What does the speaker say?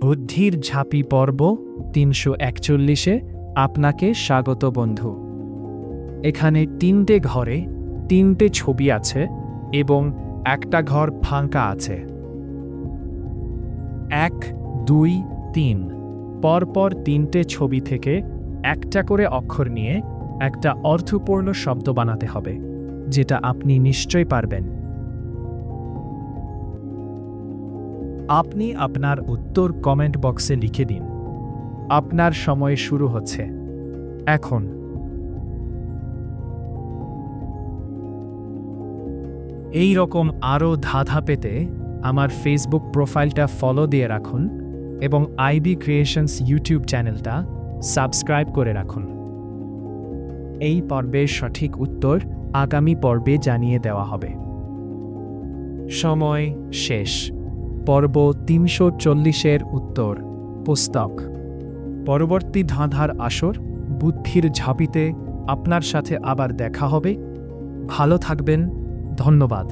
বুদ্ধির ঝাঁপি পর্ব ৩৪১-এ আপনাকে স্বাগত বন্ধু। এখানে ৩টে ঘরে ৩টে ছবি আছে এবং একটা ঘর ফাঁকা আছে। ১, ২, ৩ পরপর ৩টে ছবি থেকে একটা করে অক্ষর নিয়ে একটা অর্থপূর্ণ শব্দ বানাতে হবে, যেটা আপনি নিশ্চয়ই পারবেন। আপনি আপনার উত্তর কমেন্ট বক্সে লিখে দিন। আপনার সময় শুরু হচ্ছে এখন। এই রকম আরও ধাঁধা পেতে আমার ফেসবুক প্রোফাইলটা ফলো দিয়ে রাখুন এবং আইবি ক্রিয়েশনস ইউটিউব চ্যানেলটা সাবস্ক্রাইব করে রাখুন। এই পর্বের সঠিক উত্তর আগামী পর্বে জানিয়ে দেওয়া হবে। সময় শেষ। পর্ব ৩৪০-এর উত্তর পুস্তক। পরবর্তী ধাঁধার আসর বুদ্ধির ঝাঁপিতে আপনার সাথে আবার দেখা হবে। ভালো থাকবেন। ধন্যবাদ।